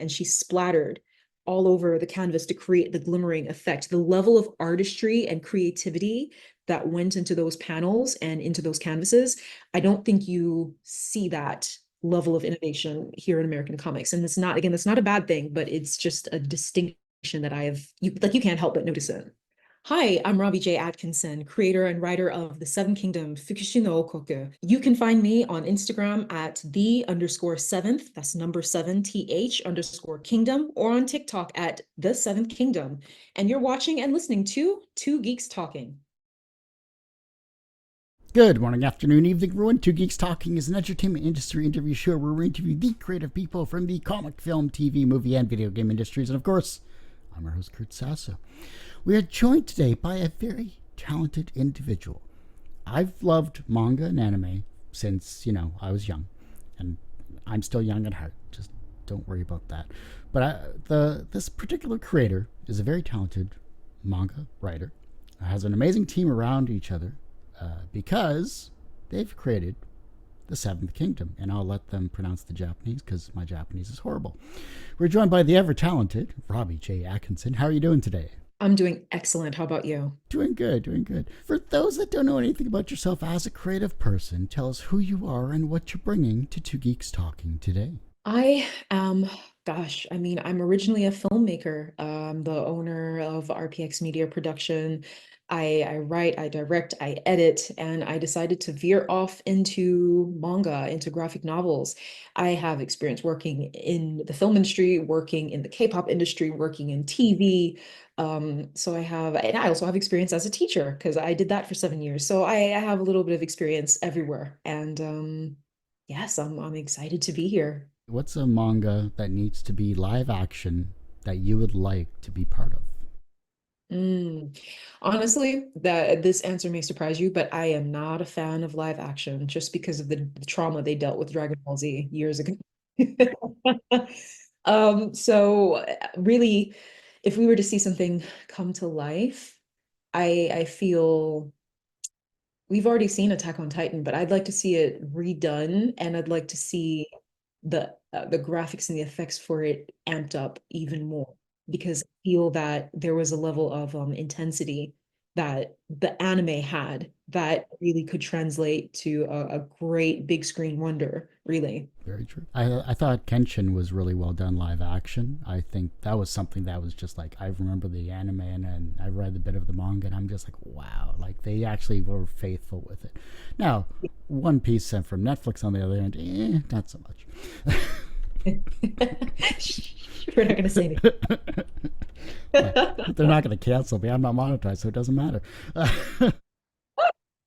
and she splattered all over the canvas to create the glimmering effect. The level of artistry and creativity that went into those panels and into those canvases, I don't think you see that level of innovation here in American comics. And it's not, again, that's not a bad thing, but it's just a distinction that you can't help but notice it. Hi, I'm Robbie J. Atkinson, creator and writer of The Seven Kingdom, Fukushuu no Oukoku. You can find me on Instagram at the_seventh, that's number seven, th_kingdom, or on TikTok at The Seventh Kingdom. And you're watching and listening to Two Geeks Talking. Good morning, afternoon, evening, everyone. Two Geeks Talking is an entertainment industry interview show where we interview the creative people from the comic, film, TV, movie, and video game industries. And of course, I'm our host, Kurt Sasso. We are joined today by a very talented individual. I've loved manga and anime since, I was young. And I'm still young at heart. Just don't worry about that. But this particular creator is a very talented manga writer. Has an amazing team around each other. Because they've created the Seventh Kingdom, and I'll let them pronounce the Japanese because my Japanese is horrible. We're joined by the ever-talented Robbie J. Atkinson. How are you doing today? I'm doing excellent. How about you? Doing good. For those that don't know anything about yourself as a creative person, tell us who you are and what you're bringing to Two Geeks Talking today. I am, I'm originally a filmmaker, the owner of RPX Media Production. I write, I direct, I edit, and I decided to veer off into manga, into graphic novels. I have experience working in the film industry, working in the K-pop industry, working in TV. And I also have experience as a teacher because I did that for 7 years. So I have a little bit of experience everywhere. And yes, I'm excited to be here. What's a manga that needs to be live action that you would like to be part of? Honestly, that this answer may surprise you, but I am not a fan of live action just because of the trauma they dealt with Dragon Ball Z years ago. So really, if we were to see something come to life, I feel we've already seen Attack on Titan, but I'd like to see it redone, and I'd like to see the graphics and the effects for it amped up even more because I feel that there was a level of intensity that the anime had that really could translate to a great big screen wonder, really. Very true. I thought Kenshin was really well done live action. I think that was something that was just like, I remember the anime and I read a bit of the manga and I'm just like, wow, like they actually were faithful with it. Now, One Piece sent from Netflix on the other end, not so much. We're not going to say anything. They're not going to cancel me. I'm not monetized, so it doesn't matter.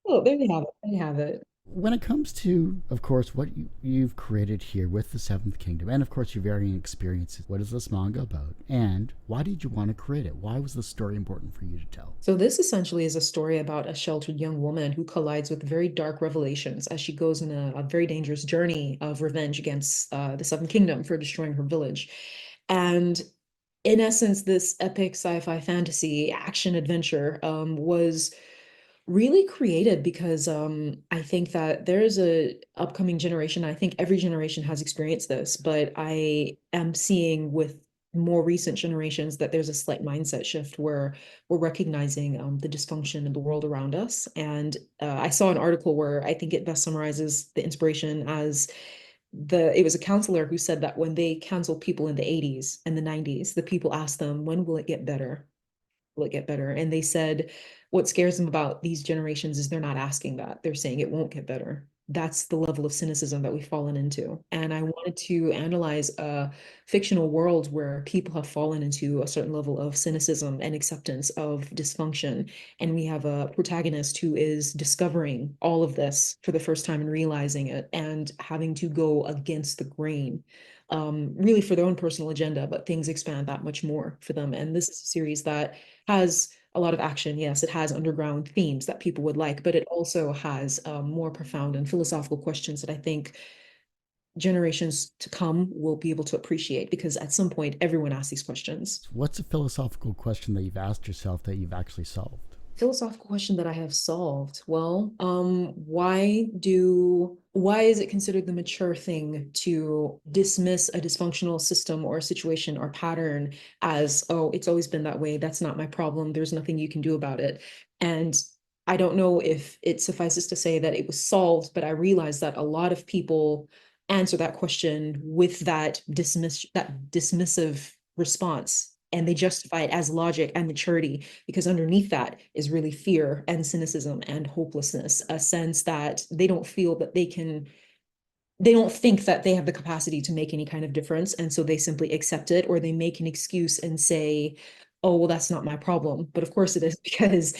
Oh, there you have it. There you have it. When it comes to, of course, what you've created here with the Seventh Kingdom, and of course your varying experiences, what is this manga about? And why did you want to create it? Why was the story important for you to tell? So this essentially is a story about a sheltered young woman who collides with very dark revelations as she goes on a very dangerous journey of revenge against the Seven Kingdom for destroying her village. And in essence, this epic sci-fi fantasy action adventure was really created because I think that there's a upcoming generation. I think every generation has experienced this, but I am seeing with more recent generations that there's a slight mindset shift where we're recognizing the dysfunction in the world around us. And I saw an article where I think it best summarizes the inspiration as it was a counselor who said that when they canceled people in the 80s and the 90s, the people asked them, when will it get better? Will it get better? And they said, what scares them about these generations is they're not asking that. They're saying it won't get better. That's the level of cynicism that we've fallen into. And I wanted to analyze a fictional world where people have fallen into a certain level of cynicism and acceptance of dysfunction. And we have a protagonist who is discovering all of this for the first time and realizing it and having to go against the grain, really for their own personal agenda, but things expand that much more for them. And this is a series that has a lot of action. Yes, it has underground themes that people would like, but it also has more profound and philosophical questions that I think generations to come will be able to appreciate because at some point everyone asks these questions. What's a philosophical question that you've asked yourself that you've actually solved? Philosophical question that I have solved. Well, why is it considered the mature thing to dismiss a dysfunctional system or a situation or pattern as, oh, it's always been that way. That's not my problem. There's nothing you can do about it. And I don't know if it suffices to say that it was solved, but I realized that a lot of people answer that question with that dismissive response, and they justify it as logic and maturity, because underneath that is really fear and cynicism and hopelessness, a sense that they don't feel that they don't think that they have the capacity to make any kind of difference, and so they simply accept it, or they make an excuse and say, oh, well, that's not my problem. But of course it is, because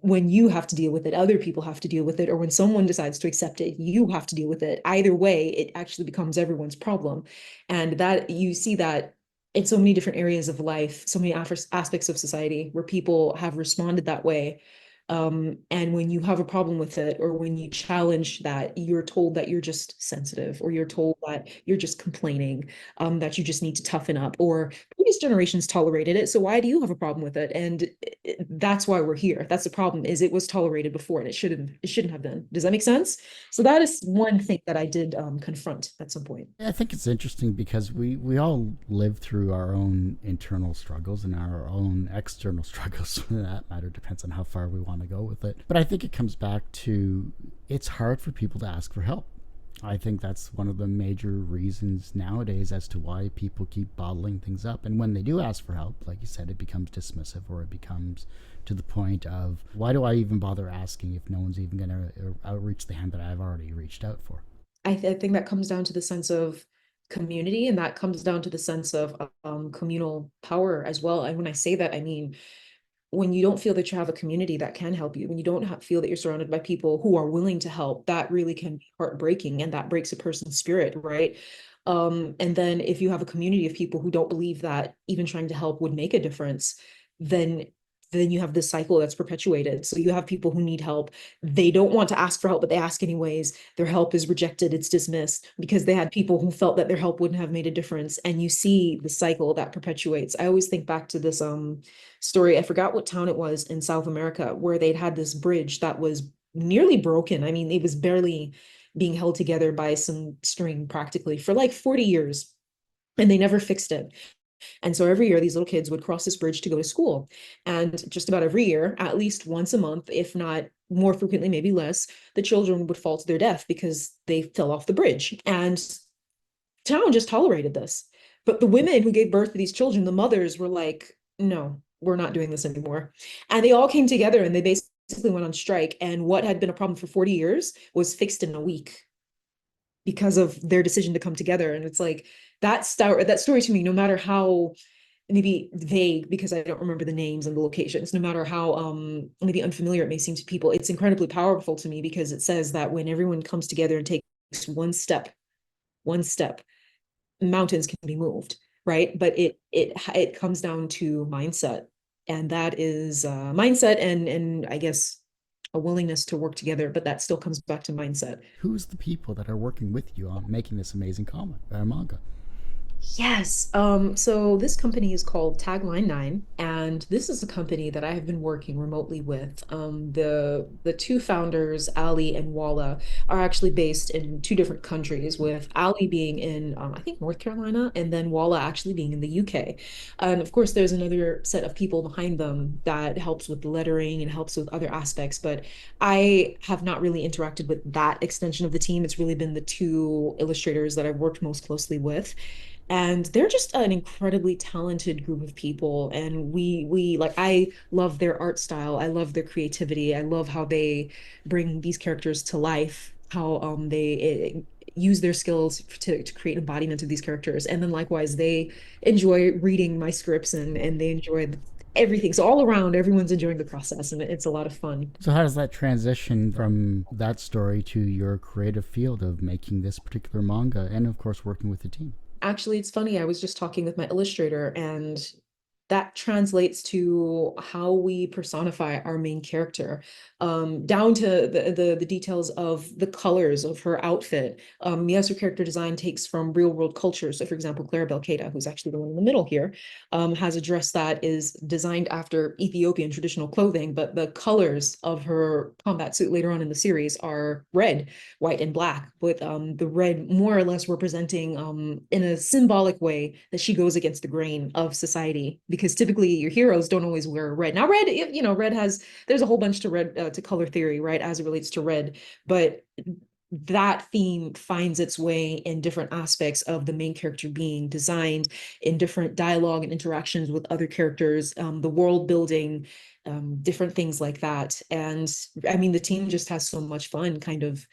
when you have to deal with it, other people have to deal with it, or when someone decides to accept it, you have to deal with it. Either way, it actually becomes everyone's problem. And that you see that in so many different areas of life, so many aspects of society where people have responded that way. And when you have a problem with it, or when you challenge that, you're told that you're just sensitive, or you're told that you're just complaining, that you just need to toughen up, or previous generations tolerated it, so why do you have a problem with it? And that's why we're here. That's the problem, is it was tolerated before, and it shouldn't have been. Does that make sense? So that is one thing that I did confront at some point. I think it's interesting because we all live through our own internal struggles and our own external struggles. For that matter, depends on how far we want to go with it. But I think it comes back to it's hard for people to ask for help. I think that's one of the major reasons nowadays as to why people keep bottling things up. And when they do ask for help, like you said, it becomes dismissive, or it becomes to the point of, why do I even bother asking if no one's even going to outreach the hand that I've already reached out for? I think that comes down to the sense of community, and that comes down to the sense of communal power as well. And when I say that, I mean, when you don't feel that you have a community that can help you, when you don't feel that you're surrounded by people who are willing to help, that really can be heartbreaking, and that breaks a person's spirit, right? And then if you have a community of people who don't believe that even trying to help would make a difference, then you have this cycle that's perpetuated. So you have people who need help. They don't want to ask for help, but they ask anyways. Their help is rejected, it's dismissed, because they had people who felt that their help wouldn't have made a difference. And you see the cycle that perpetuates. I always think back to this story. I forgot what town it was in South America, where they'd had this bridge that was nearly broken. I mean, it was barely being held together by some string practically for like 40 years, and they never fixed it. And so every year, these little kids would cross this bridge to go to school. And just about every year, at least once a month, if not more frequently, maybe less, the children would fall to their death because they fell off the bridge. And town just tolerated this. But the women who gave birth to these children, the mothers, were like, no, we're not doing this anymore. And they all came together, and they basically went on strike. And what had been a problem for 40 years was fixed in a week because of their decision to come together. And it's like that story to me, no matter how maybe vague, because I don't remember the names and the locations, no matter how maybe unfamiliar it may seem to people, it's incredibly powerful to me, because it says that when everyone comes together and takes one step, mountains can be moved, right? But it comes down to mindset, and that is mindset, and I guess a willingness to work together, but that still comes back to mindset. Who's the people that are working with you on making this amazing comic manga? Yes. So this company is called Tagline 9, and this is a company that I have been working remotely with. The two founders, Ali and Wala, are actually based in two different countries, with Ali being in I think North Carolina, and then Wala actually being in the UK. And of course, there's another set of people behind them that helps with the lettering and helps with other aspects, but I have not really interacted with that extension of the team. It's really been the two illustrators that I've worked most closely with, and they're just an incredibly talented group of people. And we like, I love their art style, I love their creativity, I love how they bring these characters to life, how they use their skills to create embodiment of these characters. And then likewise, they enjoy reading my scripts, and they enjoy everything. So all around, everyone's enjoying the process, and it's a lot of fun. So how does that transition from that story to your creative field of making this particular manga, and of course working with the team? Actually, it's funny. I was just talking with my illustrator, and that translates to how we personify our main character, down to the details of the colors of her outfit. Yes, her character design takes from real world culture. So, for example, Clara Belkeda, who's actually the one in the middle here, has a dress that is designed after Ethiopian traditional clothing, but the colors of her combat suit later on in the series are red, white, and black, with the red more or less representing, in a symbolic way, that she goes against the grain of society. Because typically your heroes don't always wear red. Now, red, red has, there's a whole bunch to red, to color theory, right, as it relates to red, but that theme finds its way in different aspects of the main character being designed, in different dialogue and interactions with other characters, the world building, different things like that. And I mean, the team just has so much fun kind of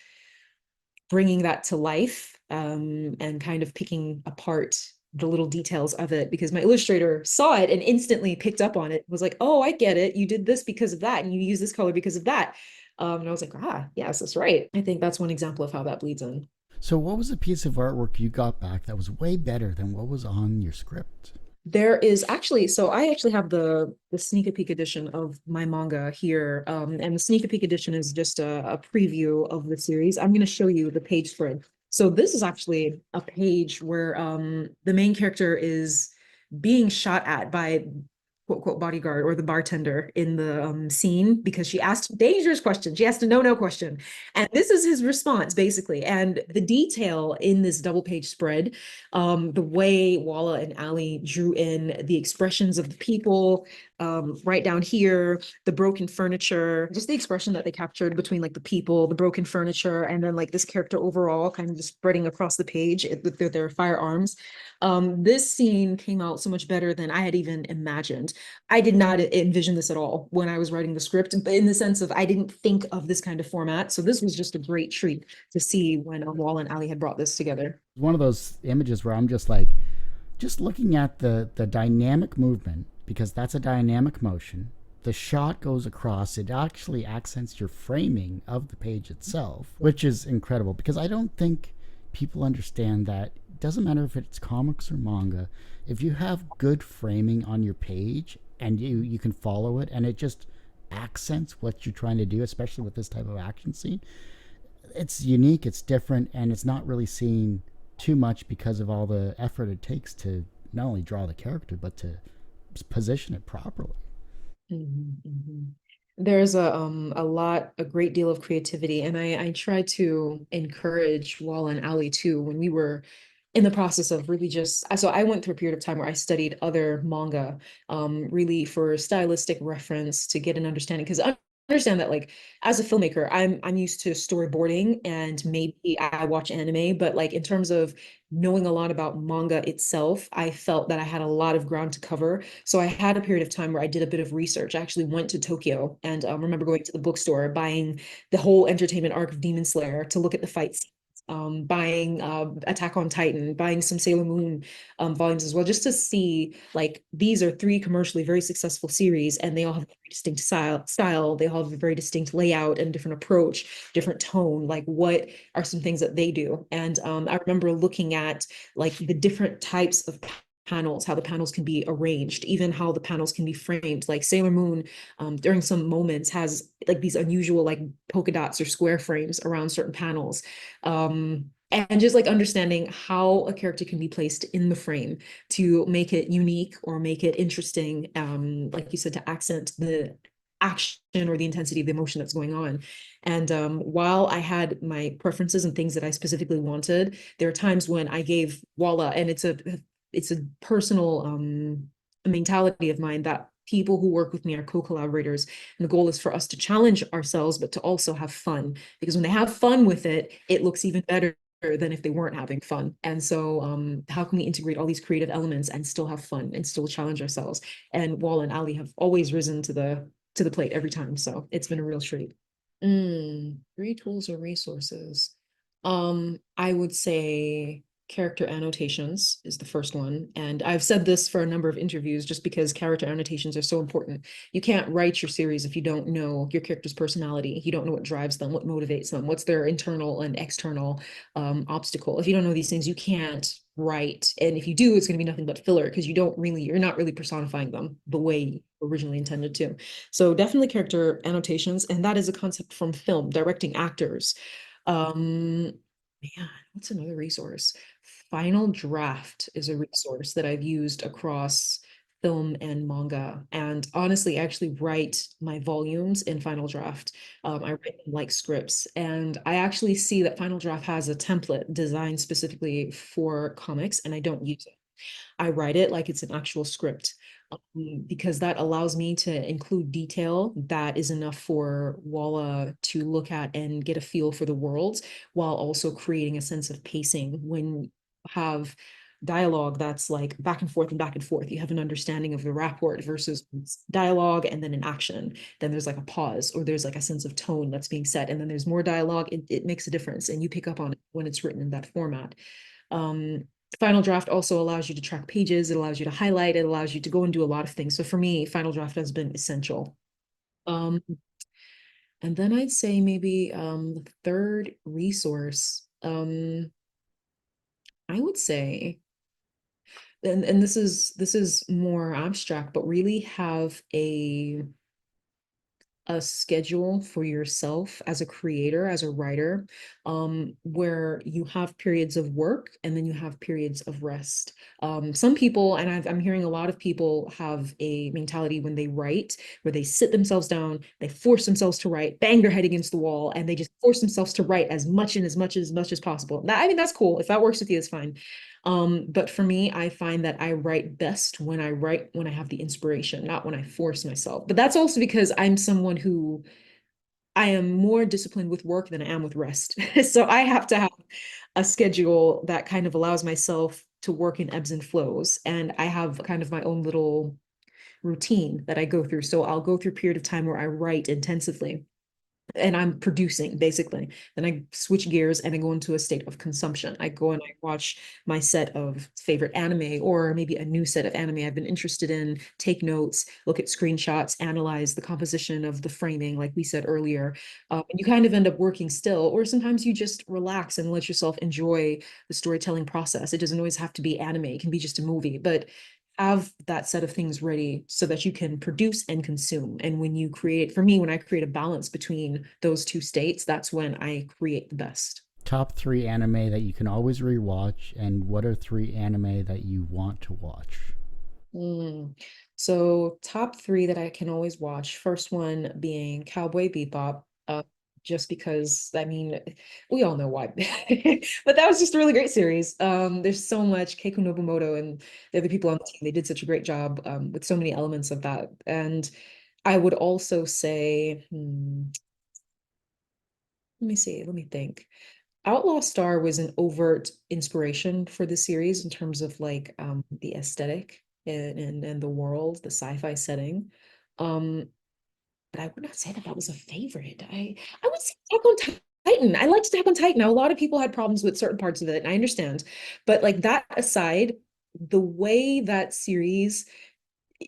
bringing that to life, and kind of picking apart the little details of it, because my illustrator saw it and instantly picked up on it, was like, oh, I get it, you did this because of that, and you use this color because of that. And I was like, yes, that's right. I think that's one example of how that bleeds in. So, what was a piece of artwork you got back that was way better than what was on your script? There is actually, so I actually have the sneak peek edition of my manga here, and the sneak peek edition is just a preview of the series. I'm going to show you the page spread. So this is actually a page where the main character is being shot at by quote quote bodyguard or the bartender in the scene, because she asked a dangerous question. She asked a no question, and this is his response basically. And the detail in this double page spread, the way Wala and Ali drew in the expressions of the people, right down here, the broken furniture, just the expression that they captured between like the people, the broken furniture, and then like this character overall kind of just spreading across the page with their firearms. This scene came out so much better than I had even imagined. I did not envision this at all when I was writing the script, but in the sense of I didn't think of this kind of format. So this was just a great treat to see when Wall and Ali had brought this together. One of those images where I'm just like, just looking at the dynamic movement, because that's a dynamic motion. The shot goes across, it actually accents your framing of the page itself, which is incredible, because I don't think people understand that it doesn't matter if it's comics or manga. If you have good framing on your page and you can follow it and it just accents what you're trying to do, especially with this type of action scene, it's unique, it's different, and it's not really seen too much because of all the effort it takes to not only draw the character but to position it properly. Mhm, mhm. There's a great deal of creativity, and I try to encourage Wall and Ali too. When we were in the process of really just, so I went through a period of time where I studied other manga, really for stylistic reference, to get an understanding, because I understand that like as a filmmaker, I'm used to storyboarding and maybe I watch anime, but like in terms of knowing a lot about manga itself, I felt that I had a lot of ground to cover. So I had a period of time where I did a bit of research. I actually went to Tokyo and remember going to the bookstore, buying the whole entertainment arc of Demon Slayer to look at the fights, buying Attack on Titan, buying some Sailor Moon volumes as well, just to see like these are three commercially very successful series, and they all have a very distinct style. They all have a very distinct layout and different approach, different tone. Like, what are some things that they do? And I remember looking at like the different types of panels, how the panels can be arranged, even how the panels can be framed. Like Sailor Moon, during some moments, has like these unusual like polka dots or square frames around certain panels. And just like understanding how a character can be placed in the frame to make it unique or make it interesting, like you said, to accent the action or the intensity of the emotion that's going on. And while I had my preferences and things that I specifically wanted, there are times when I gave Walla, and it's a personal mentality of mine, that people who work with me are co-collaborators, and the goal is for us to challenge ourselves but to also have fun, because when they have fun with it, it looks even better than if they weren't having fun. And so how can we integrate all these creative elements and still have fun and still challenge ourselves? And Wall and Ali have always risen to the plate every time, so it's been a real treat. Three tools or resources. I would say character annotations is the first one. And I've said this for a number of interviews just because character annotations are so important. You can't write your series if you don't know your character's personality. You don't know what drives them, what motivates them, what's their internal and external obstacle. If you don't know these things, you can't right. And if you do, it's going to be nothing but filler because you're not really personifying them the way you originally intended to. So definitely character annotations, and that is a concept from film, directing actors. Um, Man, what's another resource? Final Draft is a resource that I've used across film and manga. And honestly, I actually write my volumes in Final Draft. I write them like scripts. And I actually see that Final Draft has a template designed specifically for comics, and I don't use it. I write it like it's an actual script, because that allows me to include detail that is enough for Walla to look at and get a feel for the world, while also creating a sense of pacing. When you have dialogue that's like back and forth and back and forth, you have an understanding of the rapport versus dialogue and then an action. Then there's like a pause, or there's like a sense of tone that's being set, and then there's more dialogue. It makes a difference, and you pick up on it when it's written in that format. Um, Final Draft also allows you to track pages, it allows you to highlight, it allows you to go and do a lot of things. So for me, Final Draft has been essential. Um, and then I'd say maybe the third resource, I would say, and this is more abstract, but really have a schedule for yourself as a creator, as a writer, where you have periods of work and then you have periods of rest. Some people, and I'm hearing a lot of people have a mentality when they write, where they sit themselves down, they force themselves to write, bang their head against the wall, and they just force themselves to write as much and as much as possible. I mean, that's cool. If that works with you, it's fine. But for me, I find that I write best when I write when I have the inspiration, not when I force myself. But that's also because I'm someone who I am more disciplined with work than I am with rest. So I have to have a schedule that kind of allows myself to work in ebbs and flows. And I have kind of my own little routine that I go through. So I'll go through a period of time where I write intensively and I'm producing basically. Then I switch gears and I go into a state of consumption. I go and I watch my set of favorite anime, or maybe a new set of anime I've been interested in, take notes, look at screenshots, analyze the composition of the framing, like we said earlier. And you kind of end up working still, or sometimes you just relax and let yourself enjoy the storytelling process. It doesn't always have to be anime, it can be just a movie, but have that set of things ready so that you can produce and consume. And when you create, for me, when I create a balance between those two states, that's when I create the best. Top three anime that you can always rewatch, and what are three anime that you want to watch? Mm. So top three that I can always watch. First one being Cowboy Bebop. Just because I mean, we all know why. But that was just a really great series. There's so much Keiko Nobumoto and the other people on the team. They did such a great job with so many elements of that. And I would also say, let me see, let me think. Outlaw Star was an overt inspiration for the series in terms of like the aesthetic and the world, the sci-fi setting. Um, but I would not say that that was a favorite. I would say Attack on Titan. I liked Attack on Titan. Now, a lot of people had problems with certain parts of it, and I understand. But like that aside, the way that series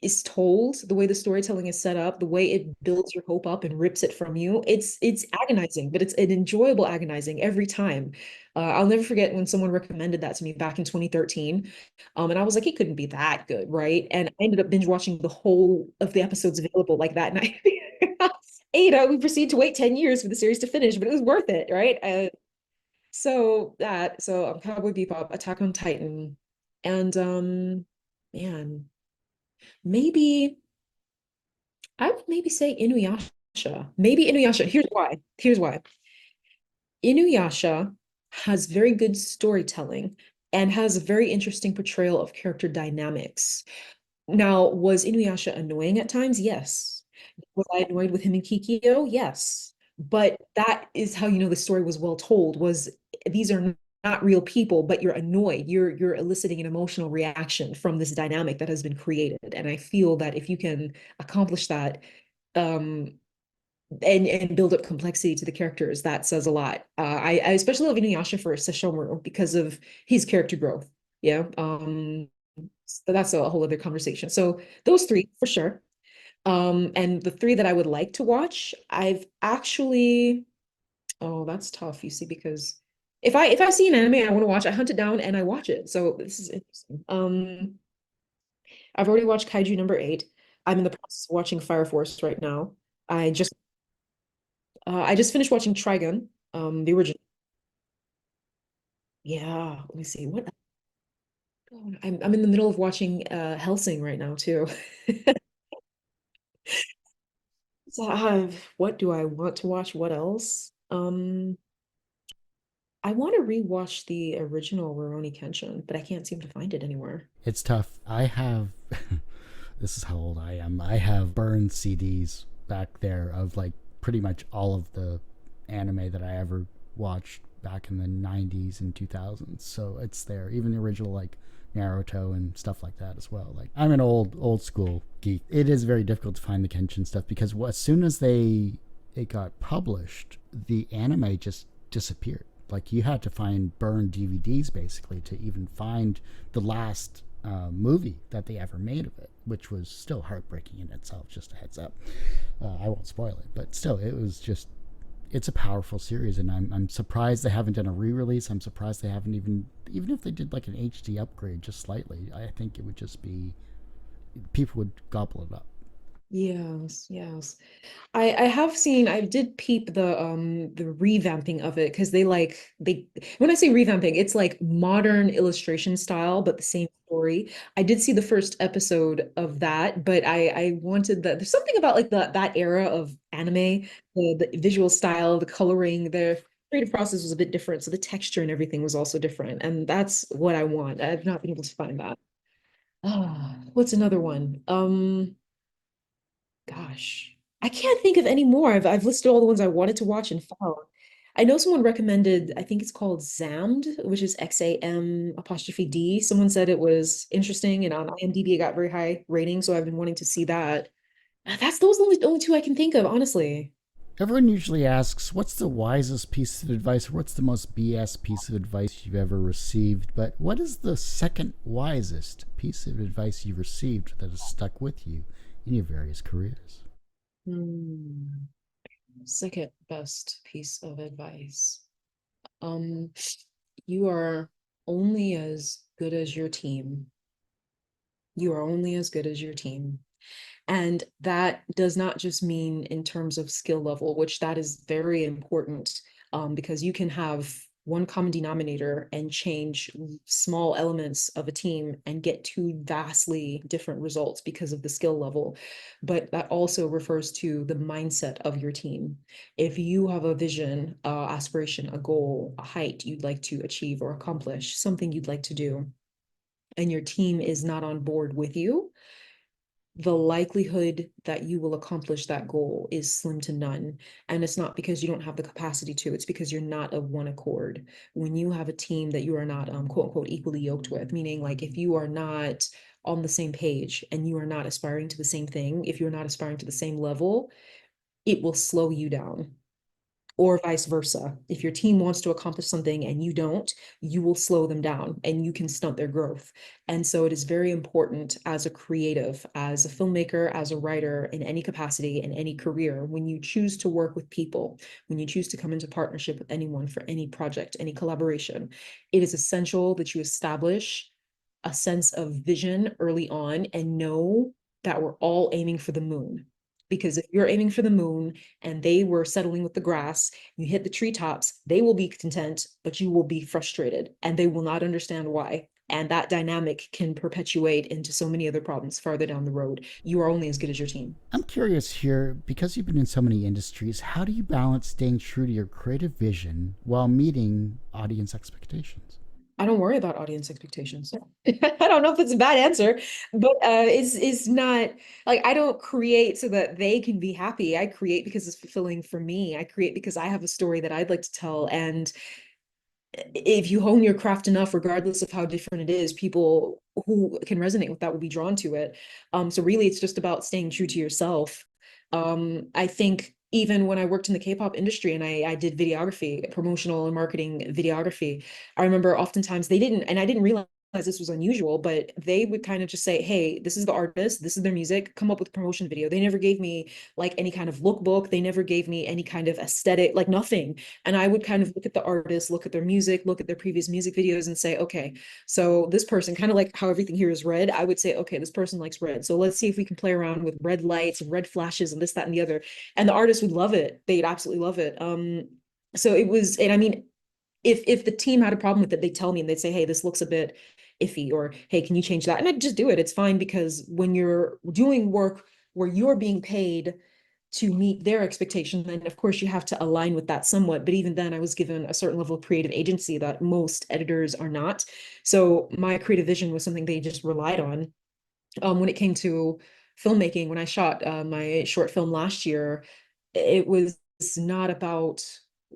is told, the way the storytelling is set up, the way it builds your hope up and rips it from you, it's agonizing, but it's an enjoyable agonizing every time. I'll never forget when someone recommended that to me back in 2013. And I was like, it couldn't be that good, right? And I ended up binge watching the whole of the episodes available like that night. We proceeded to wait 10 years for the series to finish, but it was worth it, right? So Cowboy Bebop, Attack on Titan, and man, maybe I would maybe say Inuyasha. Maybe Inuyasha. Here's why. Here's why. Inuyasha has very good storytelling and has a very interesting portrayal of character dynamics. Now, was Inuyasha annoying at times? Yes. Was I annoyed with him and Kikyo? Yes. But that is how you know the story was well told, was these are not real people, but you're annoyed. You're eliciting an emotional reaction from this dynamic that has been created. And I feel that if you can accomplish that, um, and build up complexity to the characters, that says a lot. I especially love Inuyasha for Sesshomaru because of his character growth. Yeah. So that's a whole other conversation. So those three for sure. And the three that I would like to watch, I've actually, oh, that's tough, you see, because if I see an anime I want to watch, I hunt it down and I watch it. So this is interesting. I've already watched Kaiju number 8. I'm in the process of watching Fire Force right now. I just I just finished watching Trigun, the original. Yeah, let me see. What I'm in the middle of watching Helsing right now too. So what do I want to watch? What else? I want to rewatch the original Rurouni Kenshin, but I can't seem to find it anywhere. It's tough. I have this is how old I am. I have burned CDs back there of like pretty much all of the anime that I ever watched back in the 90s and 2000s. So it's there. Even the original like Naruto and stuff like that as well. Like I'm an old school geek. It is very difficult to find the Kenshin stuff because as soon as it got published, the anime just disappeared. Like you had to find burned DVDs basically to even find the last movie that they ever made of it, which was still heartbreaking in itself. Just a heads up, I won't spoil it, but still, it was just it's a powerful series, and I'm surprised they haven't done a re-release. I'm surprised they haven't even if they did like an HD upgrade just slightly. I think it would just be people would gobble it up. Yes, yes. I have seen I did peep the revamping of it because they when I say revamping, it's like modern illustration style, but the same story. I did see the first episode of that, but I wanted there's something about like that era of anime, the visual style, the coloring, the creative process was a bit different. So the texture and everything was also different. And that's what I want. I've not been able to find that. Ah, what's another one? Gosh, I can't think of any more. I've listed all the ones I wanted to watch and found. I know someone recommended, I think it's called Zammed, which is XAM apostrophe D. Someone said it was interesting, and on IMDb it got very high ratings, so I've been wanting to see that. That's those are the only two I can think of, honestly. Everyone usually asks, "What's the wisest piece of advice, or what's the most BS piece of advice you've ever received?" But what is the second wisest piece of advice you've received that has stuck with you in your various careers? Hmm. Second best piece of advice. Um, you are only as good as your team. You are only as good as your team. And that does not just mean in terms of skill level, which that is very important, because you can have one common denominator and change small elements of a team and get two vastly different results because of the skill level. But that also refers to the mindset of your team. If you have a vision, aspiration, a goal, a height you'd like to achieve or accomplish, something you'd like to do, and your team is not on board with you, the likelihood that you will accomplish that goal is slim to none. And it's not because you don't have the capacity to, it's because you're not of one accord. When you have a team that you are not, quote unquote, equally yoked with, meaning like if you are not on the same page and you are not aspiring to the same thing, if you're not aspiring to the same level, it will slow you down, or vice versa. If your team wants to accomplish something and you don't, you will slow them down and you can stunt their growth. And so it is very important as a creative, as a filmmaker, as a writer, in any capacity, in any career, when you choose to work with people, when you choose to come into partnership with anyone for any project, any collaboration, it is essential that you establish a sense of vision early on and know that we're all aiming for the moon. Because if you're aiming for the moon and they were settling with the grass, you hit the treetops, they will be content, but you will be frustrated and they will not understand why. And that dynamic can perpetuate into so many other problems farther down the road. You are only as good as your team. I'm curious here, because you've been in so many industries, how do you balance staying true to your creative vision while meeting audience expectations? I don't worry about audience expectations. I don't know if it's a bad answer, but it's not like I don't create so that they can be happy. I create because it's fulfilling for me. I create because I have a story that I'd like to tell. And if you hone your craft enough, regardless of how different it is, people who can resonate with that will be drawn to it. So really, it's just about staying true to yourself. I think even when I worked in the K-pop industry and I did videography, promotional and marketing videography, I remember oftentimes they didn't, and I didn't realize this was unusual, but they would kind of just say, hey, this is the artist, this is their music, come up with a promotion video. They never gave me like any kind of lookbook. They never gave me any kind of aesthetic, like nothing. And I would kind of look at the artist, look at their music, look at their previous music videos and say, okay, so this person, kind of like how everything here is red, I would say, okay, this person likes red. So let's see if we can play around with red lights and red flashes and this, that, and the other. And the artist would love it. They'd absolutely love it. So it was, and I mean, if the team had a problem with it, they'd tell me and they'd say, hey, this looks a bit iffy, or hey, can you change that? And I'd just do it. It's fine, because when you're doing work where you're being paid to meet their expectation, then of course you have to align with that somewhat. But even then, I was given a certain level of creative agency that most editors are not. So my creative vision was something they just relied on. When it came to filmmaking, when I shot my short film last year, it was not about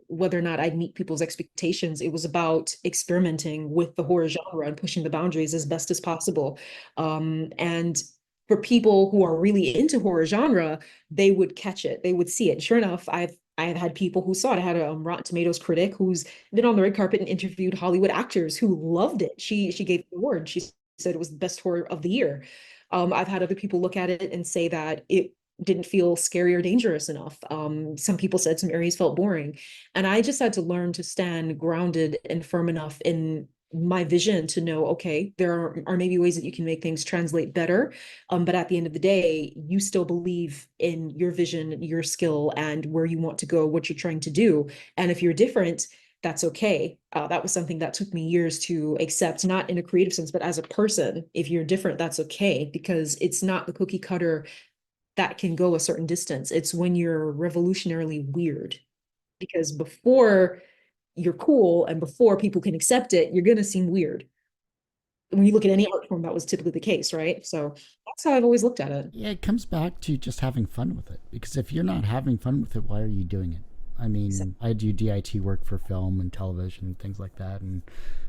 whether or not I'd meet people's expectations. It was about experimenting with the horror genre and pushing the boundaries as best as possible. And for people who are really into horror genre, they would catch it, they would see it. Sure enough, I've had people who saw it. I had a Rotten Tomatoes critic who's been on the red carpet and interviewed Hollywood actors who loved it. She gave the award. She said it was the best horror of the year. I've had other people look at it and say that it didn't feel scary or dangerous enough. Some people said some areas felt boring. And I just had to learn to stand grounded and firm enough in my vision to know, okay, there are maybe ways that you can make things translate better. But at the end of the day, you still believe in your vision, your skill, and where you want to go, what you're trying to do. And if you're different, that's okay. That was something that took me years to accept, not in a creative sense, but as a person. If you're different, that's okay, because it's not the cookie cutter that can go a certain distance. It's when you're revolutionarily weird, because before you're cool and before people can accept it, you're going to seem weird. When you look at any art form, that was typically the case, right? So that's how I've always looked at it. Yeah, it comes back to just having fun with it. Because if you're not having fun with it, why are you doing it? I So, mean, I do DIT work for film and television and things like that, and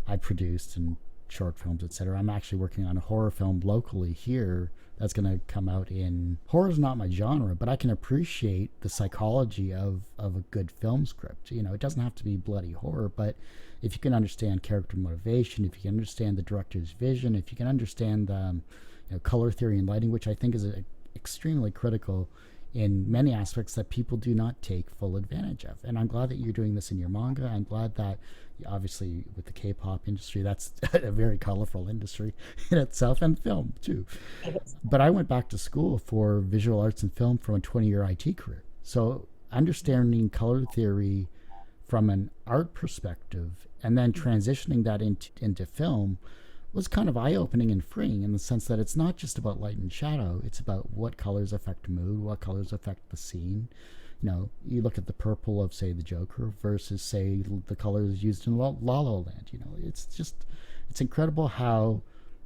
I produced and short films, etc. I'm actually working on a horror film locally here that's going to come out in. Horror's not my genre, but I can appreciate the psychology of a good film script. You know, it doesn't have to be bloody horror, but if you can understand character motivation, if you can understand the director's vision, if you can understand color theory and lighting, which I think is extremely critical in many aspects that people do not take full advantage of. And I'm glad that you're doing this in your manga. I'm glad that obviously with the K-pop industry, that's a very colorful industry in itself, and film too. But I went back to school for visual arts and film for a 20-year IT career. So understanding color theory from an art perspective and then transitioning that into film was kind of eye-opening and freeing, in the sense that it's not just about light and shadow. It's about what colors affect mood, what colors affect the scene. You know, you look at the purple of, say, the Joker versus, say, the colors used in La La Land. You know, it's incredible how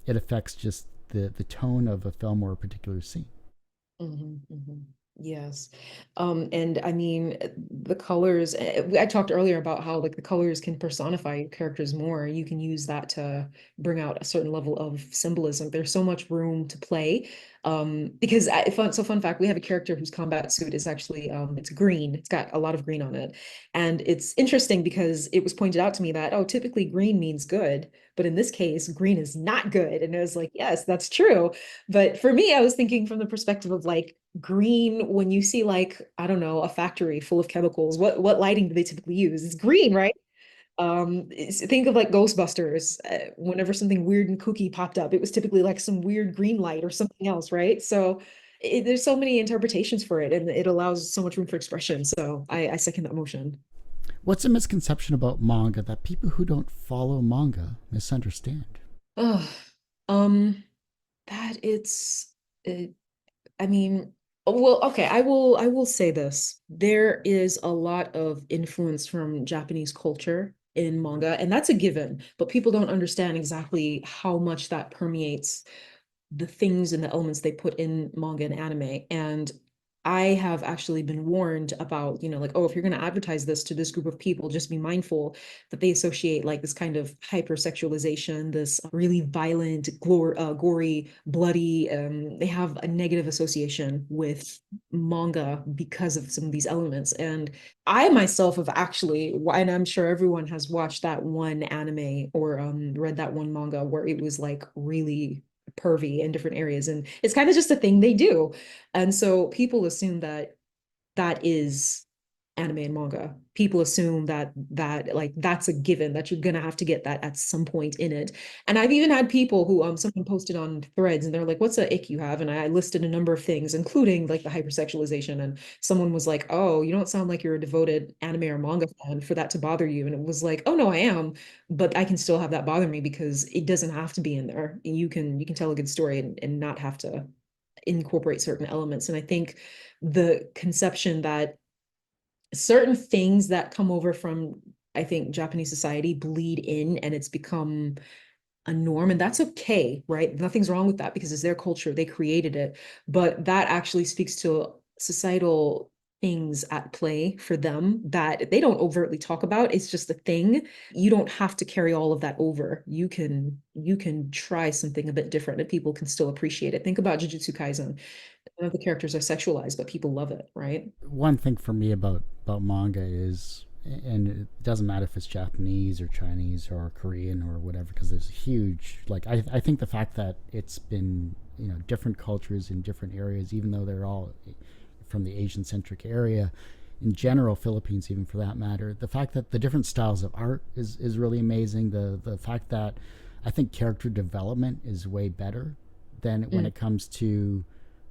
it affects just the tone of a film or a particular scene. Yes. And I mean, the colors, I talked earlier about how like the colors can personify your characters more. You can use that to bring out a certain level of symbolism. There's so much room to play. Because fun fact, we have a character whose combat suit is actually it's green. It's got a lot of green on it. And it's interesting because it was pointed out to me that, oh, typically green means good, but in this case, green is not good. And I was like, yes, that's true. But for me, I was thinking from the perspective of like green, when you see like, I don't know, a factory full of chemicals, what lighting do they typically use? It's green, right? Think of like Ghostbusters. Whenever something weird and kooky popped up, it was typically like some weird green light or something else, right? So there's so many interpretations for it, and it allows so much room for expression. So I second that motion. What's a misconception about manga that people who don't follow manga misunderstand? Oh, um, that it, I mean, well, okay, I will say this. There is a lot of influence from Japanese culture in manga, and that's a given, but people don't understand exactly how much that permeates the things and the elements they put in manga and anime. And I have actually been warned about, like, oh, if you're going to advertise this to this group of people, just be mindful that they associate like this kind of hypersexualization, this really violent, gory, bloody. They have a negative association with manga because of some of these elements. And I myself have actually, and I'm sure everyone has watched that one anime or read that one manga where it was like really pervy in different areas. And it's kind of just a thing they do. And so people assume that that is anime and manga. People assume that like that's a given that you're gonna have to get that at some point in it. And I've even had people who someone posted on threads and they're like, "What's a ick you have?" And I listed a number of things, including like the hypersexualization. And someone was like, "Oh, you don't sound like you're a devoted anime or manga fan for that to bother you." And it was like, "Oh no, I am, but I can still have that bother me because it doesn't have to be in there. You can tell a good story and not have to incorporate certain elements." And I think the conception that certain things that come over from, I think, Japanese society bleed in and it's become a norm, and that's okay, right? Nothing's wrong with that because it's their culture, they created it. But that actually speaks to societal things at play for them that they don't overtly talk about. It's just a thing. You don't have to carry all of that over. You can try something a bit different and people can still appreciate it. Think about Jujutsu Kaisen. None of the characters are sexualized, but people love it, right? One thing for me about manga is, and it doesn't matter if it's Japanese or Chinese or Korean or whatever, because there's a huge, like, I think the fact that it's been, different cultures in different areas, even though they're all from the Asian centric area, in general, Philippines even for that matter, the fact that the different styles of art is really amazing. The fact that I think character development is way better than when it comes to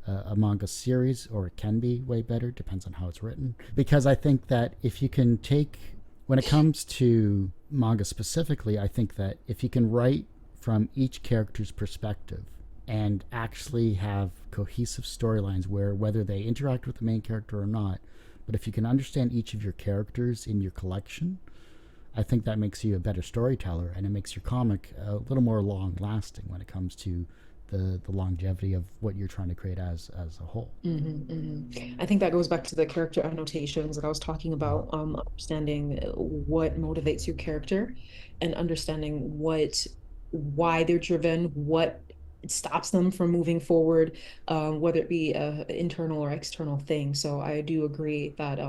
a manga series, or it can be way better, depends on how it's written. Because I think that if you can take, when it comes to manga specifically, I think that if you can write from each character's perspective and actually have cohesive storylines where whether they interact with the main character or not, but if you can understand each of your characters in your collection, I think that makes you a better storyteller and it makes your comic a little more long lasting when it comes to the longevity of what you're trying to create as a whole. I think that goes back to the character annotations that I was talking about, understanding what motivates your character and understanding why they're driven, what stops them from moving forward, whether it be a internal or external thing. So I do agree that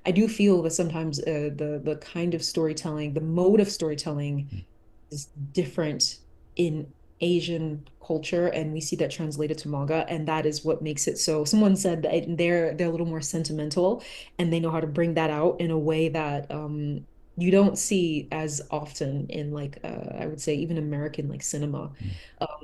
I do feel that sometimes the kind of storytelling, the mode of storytelling is different in Asian culture, and we see that translated to manga, and that is what makes it so. Someone said that they're a little more sentimental, and they know how to bring that out in a way that you don't see as often in like I would say even American like cinema,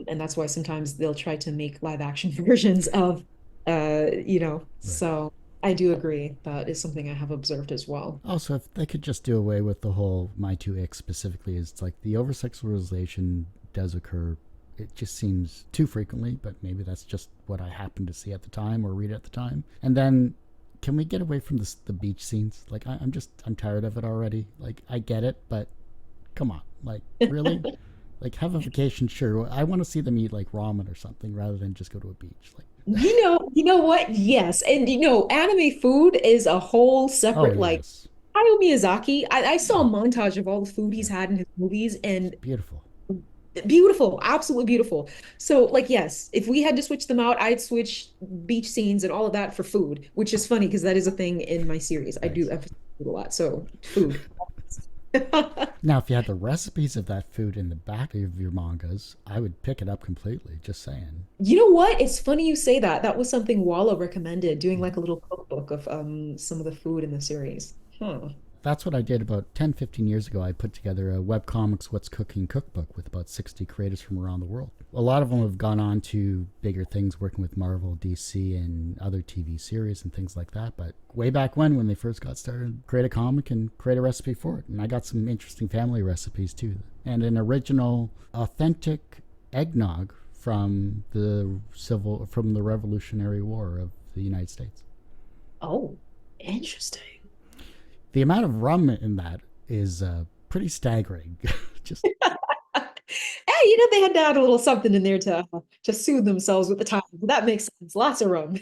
and that's why sometimes they'll try to make live action versions of Right. So I do agree that is something I have observed as well. Also, if they could just do away with the whole my two icks specifically, is like the over sexualization does occur. It just seems too frequently, but maybe that's just what I happened to see at the time or read at the time. And then, can we get away from the beach scenes? Like, I'm tired of it already. Like, I get it, but come on, like, really? Like, have a vacation, sure. I want to see them eat like ramen or something rather than just go to a beach. Like, You know what? Yes. And anime food is a whole oh separate like yes, Hayao Miyazaki. I saw a oh montage of all the food he's yeah, had in his movies it's and beautiful. beautiful, absolutely beautiful. So like yes, if we had to switch them out, I'd switch beach scenes and all of that for food, which is funny because that is a thing in my series. I do Nice. emphasize food a lot. So food. Now, if you had the recipes of that food in the back of your mangas, I would pick it up completely. Just saying. You know what? It's funny you say that. That was something Wala recommended, doing like a little cookbook of some of the food in the series. Huh. That's what I did about 10, 15 years ago. I put together a webcomics What's Cooking cookbook with about 60 creators from around the world. A lot of them have gone on to bigger things, working with Marvel, DC, and other TV series and things like that. But way back when they first got started, create a comic and create a recipe for it. And I got some interesting family recipes too. And an original, authentic eggnog from the Revolutionary War of the United States. Oh, interesting. The amount of rum in that is pretty staggering. Just Hey, they had to add a little something in there to soothe themselves with the time. That makes sense. Lots of rum.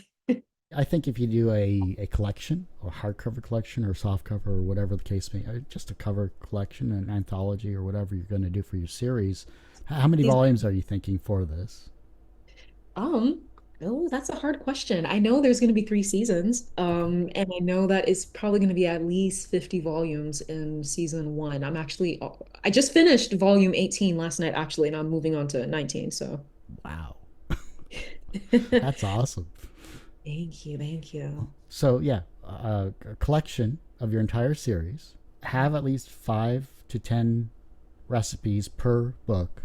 I think if you do a collection, or hardcover collection, or softcover, or whatever the case may, just a cover collection, an anthology, or whatever you're going to do for your series, how many These volumes are you thinking for this? Um, oh, that's a hard question. I know there's going to be three seasons, Okay. and I know that it's probably going to be at least 50 volumes in season one. I just finished volume 18 last night, actually, and I'm moving on to 19. So, Wow, thank that's awesome. you, thank you. So yeah, a collection of your entire series. Have at least 5 to 10 recipes per book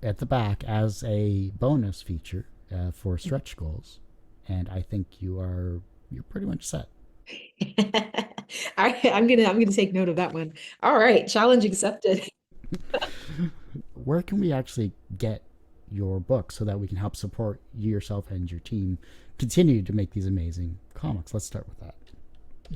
at the back as a bonus feature for stretch goals, and I think you're pretty much set. I'm gonna take note of that one. All right, challenge accepted. Where can we actually get your book so that we can help support you yourself and your team continue to make these amazing comics? Let's start with that.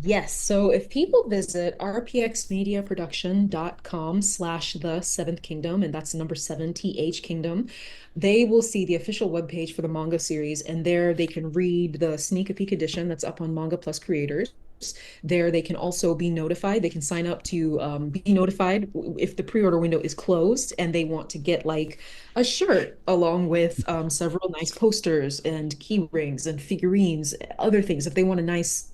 Yes. So if people visit rpxmediaproduction.com/the seventh kingdom, and that's number seven, TH Kingdom, they will see the official webpage for the manga series. And there they can read the sneak peek edition that's up on Manga Plus Creators. There they can also be notified. They can sign up to be notified if the pre-order window is closed and they want to get like a shirt along with several nice posters and key rings and figurines, other things. If they want a nice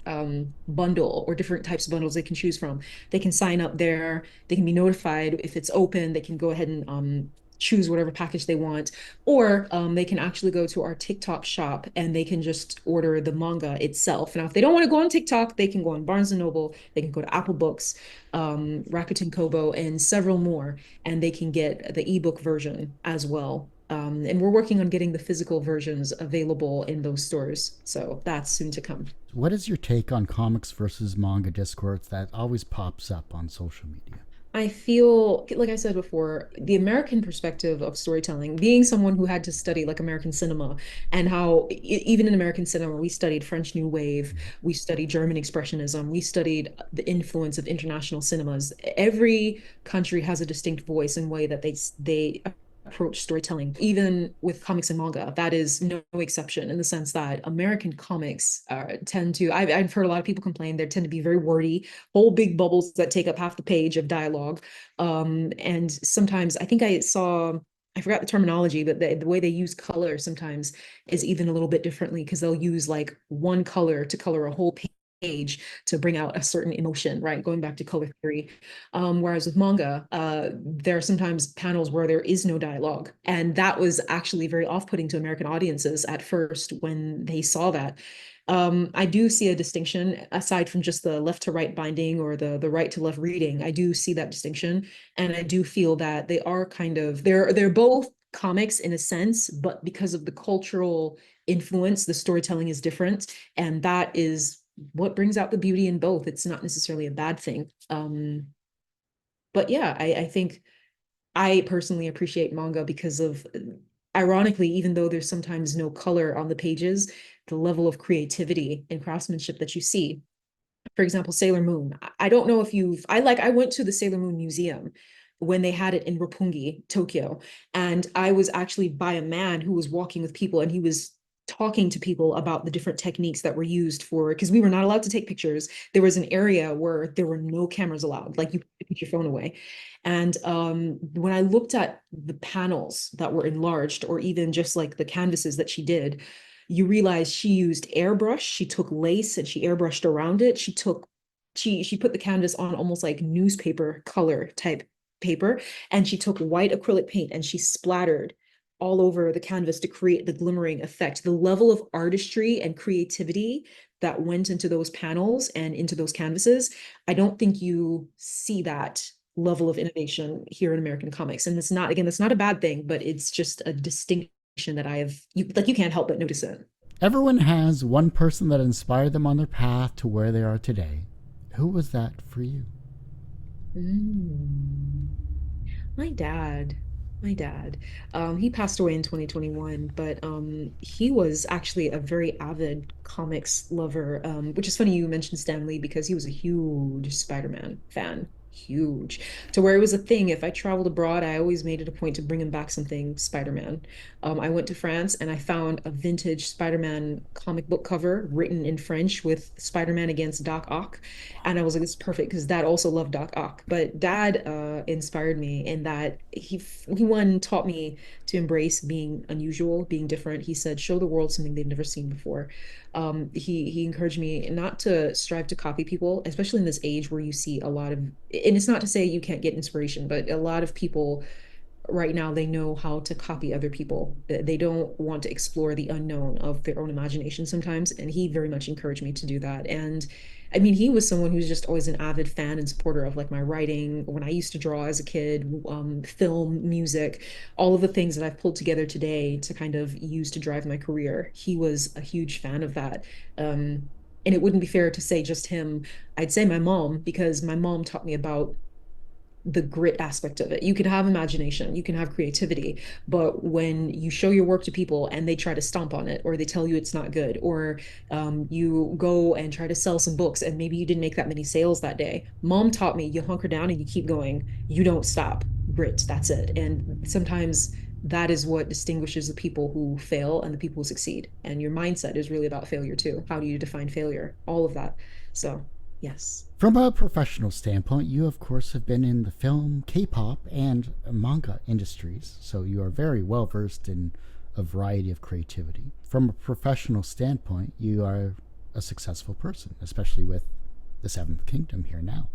bundle or different types of bundles they can choose from, they can sign up there. They can be notified if it's open. They can go ahead and choose whatever package they want, or they can actually go to our TikTok shop and they can just order the manga itself. Now, if they don't want to go on TikTok, they can go on Barnes and Noble, they can go to Apple Books, Rakuten Kobo, and several more, and they can get the ebook version as well. And we're working on getting the physical versions available in those stores. So that's soon to come. What is your take on comics versus manga discourse that always pops up on social media? I feel, like I said before, the American perspective of storytelling, being someone who had to study like American cinema, and how even in American cinema, we studied French New Wave, we studied German Expressionism, we studied the influence of international cinemas. Every country has a distinct voice and way that they approach storytelling. Even with comics and manga, that is no exception, in the sense that American comics tend to, I've heard a lot of people complain, they tend to be very wordy, whole big bubbles that take up half the page of dialogue. And sometimes I think I forgot the terminology, but the way they use color sometimes is even a little bit differently, because they'll use like one color to color a whole page to bring out a certain emotion, right? Going back to color theory. Whereas with manga, there are sometimes panels where there is no dialogue. And that was actually very off-putting to American audiences at first when they saw that. I do see a distinction aside from just the left to right binding or the right to left reading. I do see that distinction, and I do feel that they are kind of they're both comics in a sense, but because of the cultural influence, the storytelling is different, and that is what brings out the beauty in both. It's not necessarily a bad thing. But yeah, I think I personally appreciate manga because of, ironically, even though there's sometimes no color on the pages, the level of creativity and craftsmanship that you see. For example, Sailor Moon. I don't know if I went to the Sailor Moon Museum when they had it in Roppongi, Tokyo, and I was actually by a man who was walking with people, and he was talking to people about the different techniques that were used for, because we were not allowed to take pictures. There was an area where there were no cameras allowed, like you could put your phone away. And when I looked at the panels that were enlarged, or even just like the canvases that she did, you realize she used airbrush. She took lace and she airbrushed around it. She put the canvas on almost like newspaper color type paper, and she took white acrylic paint and she splattered all over the canvas to create the glimmering effect. The level of artistry and creativity that went into those panels and into those canvases, I don't think you see that level of innovation here in American comics. And it's not, again, that's not a bad thing, but it's just a distinction that you can't help but notice it. Everyone has one person that inspired them on their path to where they are today. Who was that for you? Mm. My dad. My dad. He passed away in 2021, but he was actually a very avid comics lover, which is funny you mentioned Stan Lee because he was a huge Spider-Man fan. huge, to where it was a thing. If I traveled abroad, I always made it a point to bring him back something Spider-Man. I went to France and I found a vintage Spider-Man comic book cover written in French with Spider-Man against Doc Ock. And I was like, it's perfect because Dad also loved Doc Ock. But Dad inspired me in that he one taught me to embrace being unusual, being different. He said, show the world something they've never seen before. He encouraged me not to strive to copy people, especially in this age where you see a lot of, and it's not to say you can't get inspiration, but a lot of people right now, they know how to copy other people. They don't want to explore the unknown of their own imagination sometimes. And he very much encouraged me to do that. And I mean, he was someone who's just always an avid fan and supporter of like my writing when I used to draw as a kid, film, music, all of the things that I've pulled together today to kind of use to drive my career. He was a huge fan of that. And it wouldn't be fair to say just him. I'd say my mom, because my mom taught me about the grit aspect of it. You can have imagination, you can have creativity, but when you show your work to people and they try to stomp on it, or they tell you it's not good, or you go and try to sell some books and maybe you didn't make that many sales that day, mom taught me you hunker down and you keep going. You don't stop. Grit, that's it. And sometimes that is what distinguishes the people who fail and the people who succeed. And your mindset is really about failure too. How do you define failure? All of that. So, yes. From a professional standpoint, you of course have been in the film, K-pop, and manga industries, so you are very well versed in a variety of creativity. From a professional standpoint, you are a successful person, especially with the Seventh Kingdom here now.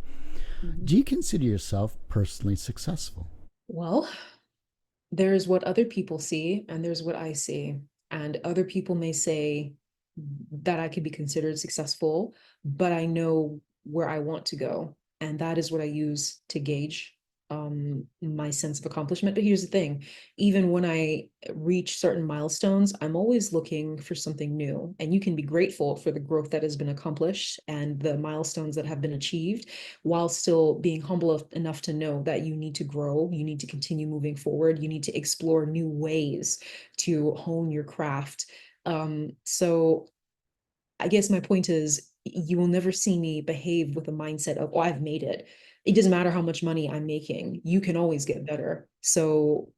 Mm-hmm. Do you consider yourself personally successful? Well, there's what other people see and there's what I see. And other people may say that I could be considered successful, but I know where I want to go. And that is what I use to gauge my sense of accomplishment. But here's the thing, even when I reach certain milestones, I'm always looking for something new. And you can be grateful for the growth that has been accomplished and the milestones that have been achieved, while still being humble enough to know that you need to grow, you need to continue moving forward, you need to explore new ways to hone your craft. So I guess my point is, you will never see me behave with a mindset of, oh, I've made it. It doesn't matter how much money I'm making, you can always get better. So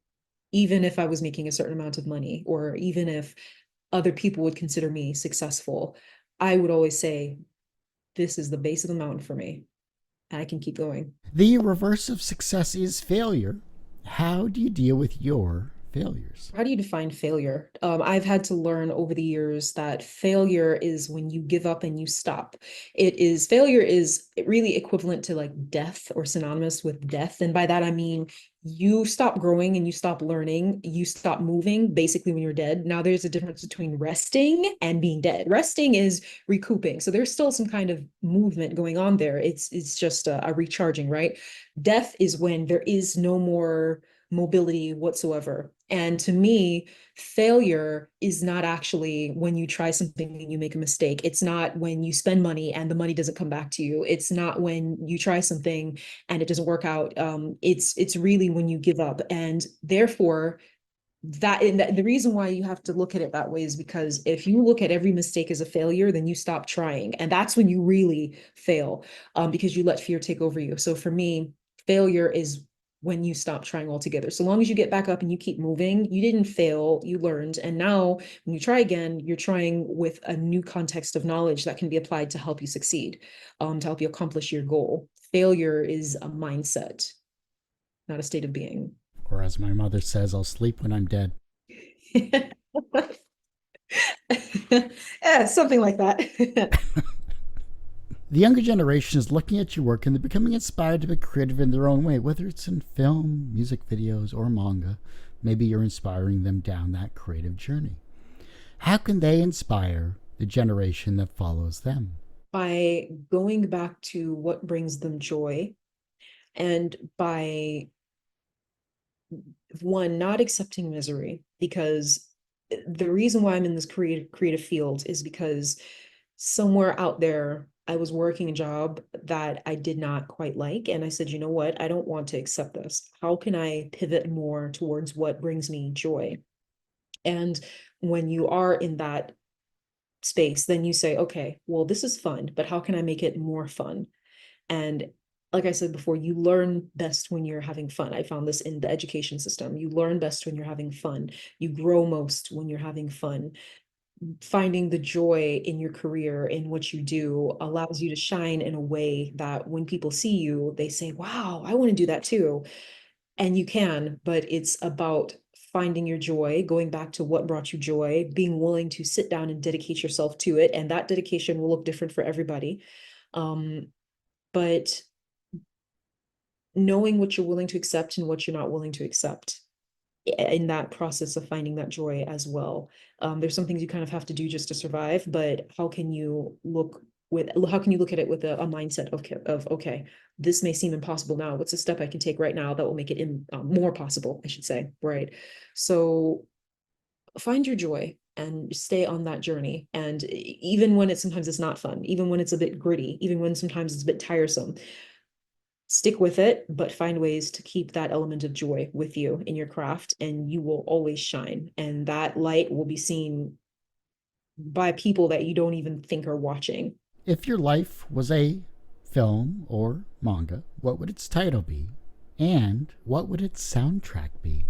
even if I was making a certain amount of money, or even if other people would consider me successful, I would always say, this is the base of the mountain for me, and I can keep going. The reverse of success is failure. How do you deal with your failures? How do you define failure? I've had to learn over the years that failure is when you give up and you stop. Failure is really equivalent to like death, or synonymous with death. And by that, I mean, you stop growing and you stop learning, you stop moving basically when you're dead. Now, there's a difference between resting and being dead. Resting is recouping. So there's still some kind of movement going on there. It's just a recharging, right? Death is when there is no more mobility whatsoever. And to me, failure is not actually when you try something and you make a mistake. It's not when you spend money and the money doesn't come back to you. It's not when you try something and it doesn't work out. It's really when you give up. And therefore, the reason why you have to look at it that way is because if you look at every mistake as a failure, then you stop trying, and that's when you really fail, because you let fear take over you. So for me, failure is when you stop trying altogether. So long as you get back up and you keep moving, you didn't fail, you learned. And now when you try again, you're trying with a new context of knowledge that can be applied to help you succeed, to help you accomplish your goal. Failure is a mindset, not a state of being. Or as my mother says, I'll sleep when I'm dead. Yeah, something like that. The younger generation is looking at your work and they're becoming inspired to be creative in their own way, whether it's in film, music videos, or manga. Maybe you're inspiring them down that creative journey. How can they inspire the generation that follows them? By going back to what brings them joy, and by one, not accepting misery, because the reason why I'm in this creative field is because somewhere out there I was working a job that I did not quite like, and I said, you know what, I don't want to accept this. How can I pivot more towards what brings me joy? And when you are in that space, then you say, okay, well, this is fun, but how can I make it more fun? And like I said before, you learn best when you're having fun. I found this in the education system. You learn best when you're having fun. You grow most when you're having fun. Finding the joy in your career, in what you do, allows you to shine in a way that when people see you, they say, wow, I want to do that too. And you can, but it's about finding your joy, going back to what brought you joy, being willing to sit down and dedicate yourself to it. And that dedication will look different for everybody. Um, but knowing what you're willing to accept and what you're not willing to accept in that process of finding that joy as well. There's some things you kind of have to do just to survive, but how can you look at it with a mindset of okay, this may seem impossible now. What's a step I can take right now that will make it more possible, I should say, right? So find your joy and stay on that journey. And even when sometimes it's not fun, even when it's a bit gritty, even when sometimes it's a bit tiresome, stick with it, but find ways to keep that element of joy with you in your craft, and you will always shine. And that light will be seen by people that you don't even think are watching. If your life was a film or manga, what would its title be? And what would its soundtrack be?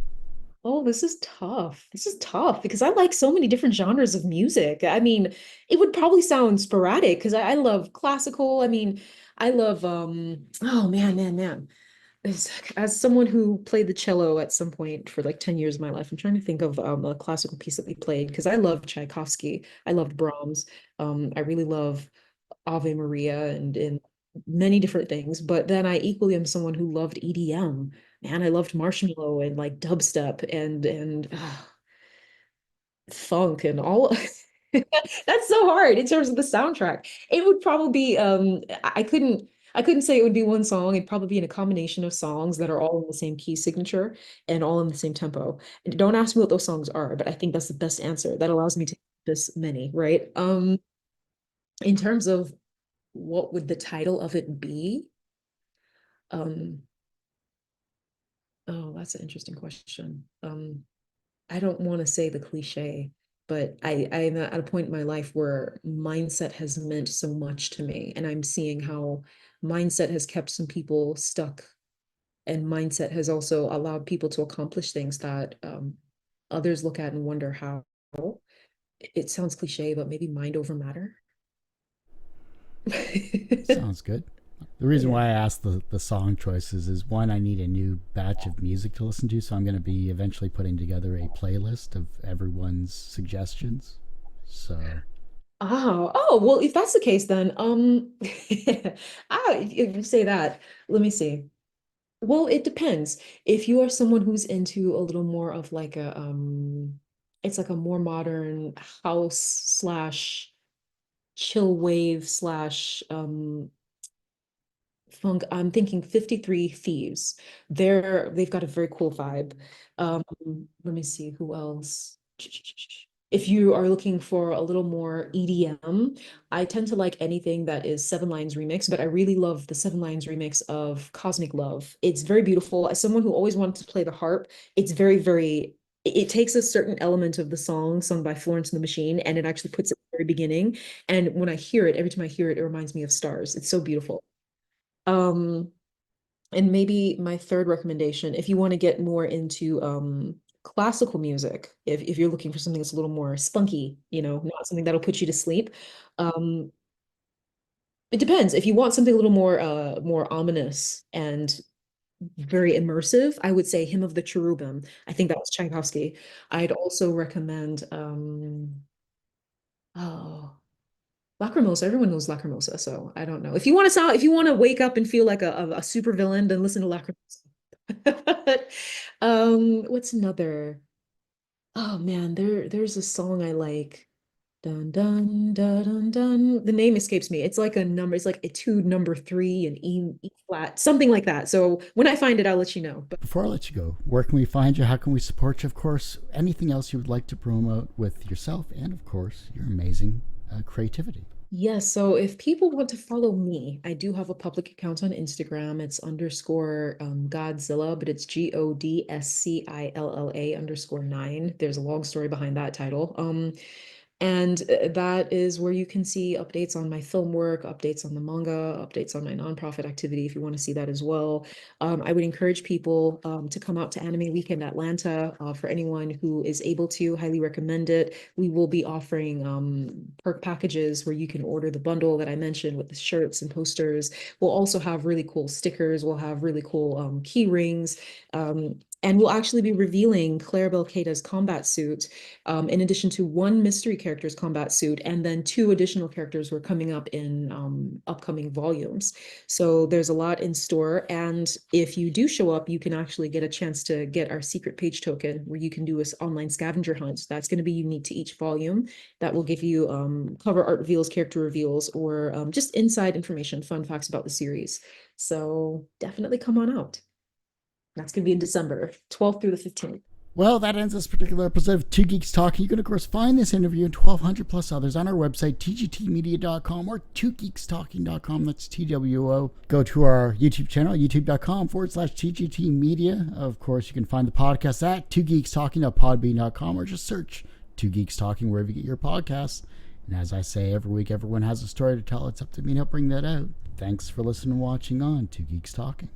Oh, this is tough. This is tough because I like so many different genres of music. I mean, it would probably sound sporadic because I love classical. I mean, I love oh man. As someone who played the cello at some point for like 10 years of my life, I'm trying to think of a classical piece that we played because I love Tchaikovsky. I loved Brahms. I really love Ave Maria and many different things. But then I equally am someone who loved EDM. Man, I loved Marshmallow and like dubstep and funk and all. That's so hard in terms of the soundtrack. It would probably be I couldn't say it would be one song. It'd probably be in a combination of songs that are all in the same key signature and all in the same tempo. And don't ask me what those songs are, but I think that's the best answer. That allows me to this many, right? In terms of what would the title of it be? Um, oh, that's an interesting question. I don't want to say the cliche, but I'm at a point in my life where mindset has meant so much to me, and I'm seeing how mindset has kept some people stuck, and mindset has also allowed people to accomplish things that others look at and wonder how. It sounds cliche, but maybe mind over matter. Sounds good. The reason Yeah. why I asked the song choices is one, I need a new batch of music to listen to, so I'm going to be eventually putting together a playlist of everyone's suggestions. So, Well, if that's the case, then if you say that, let me see. Well, it depends. If you are someone who's into a little more of like it's like a more modern house slash chill wave slash funk. I'm thinking 53 Thieves. They've got a very cool vibe. Let me see who else. If you are looking for a little more EDM, I tend to like anything that is Seven Lines remix, but I really love the Seven Lines remix of Cosmic Love. It's very beautiful. As someone who always wanted to play the harp, it's it takes a certain element of the song sung by Florence and the Machine, and it actually puts it at the very beginning. And when I hear it, every time I hear it, it reminds me of stars. It's so beautiful. Um, and maybe my third recommendation, if you want to get more into classical music, if you're looking for something that's a little more spunky, not something that'll put you to sleep. Um, it depends. If you want something a little more ominous and very immersive, I would say Hymn of the Cherubim. I think that was Tchaikovsky. I'd also recommend oh Lacrimosa. Everyone knows Lacrimosa, so I don't know. If you want to wake up and feel like a super villain, then listen to Lacrimosa. What's another? Oh man, there's a song I like. Dun dun dun dun dun. The name escapes me. It's like a number. It's like etude number three and E flat, something like that. So when I find it, I'll let you know. But before I let you go, where can we find you? How can we support you? Of course, anything else you would like to promote with yourself and, of course, your amazing creativity. yes, so if people want to follow me, I do have a public account on Instagram. It's underscore Godzilla, but it's GODSCILLA _9. There's a long story behind that title. And that is where you can see updates on my film work, updates on the manga, updates on my nonprofit activity if you want to see that as well. I would encourage people to come out to Anime Weekend Atlanta for anyone who is able to. Highly recommend it. We will be offering perk packages where you can order the bundle that I mentioned with the shirts and posters. We'll also have really cool stickers. We'll have really cool key rings. And we'll actually be revealing Clarabelle Keita's combat suit, in addition to one mystery character's combat suit, and then two additional characters were coming up in upcoming volumes. So there's a lot in store. And if you do show up, you can actually get a chance to get our secret page token where you can do this online scavenger hunt. That's going to be unique to each volume. That will give you cover art reveals, character reveals, or just inside information, fun facts about the series. So definitely come on out. That's going to be in December 12th through the 15th. Well, that ends this particular episode of Two Geeks Talking. You can, of course, find this interview and 1,200 plus others on our website, tgtmedia.com or twogeekstalking.com. That's TWO. Go to our YouTube channel, youtube.com/TGTmedia. Of course, you can find the podcast at twogeekstalking.podbean.com or just search Two Geeks Talking wherever you get your podcasts. And as I say every week, everyone has a story to tell. It's up to me to help bring that out. Thanks for listening and watching on Two Geeks Talking.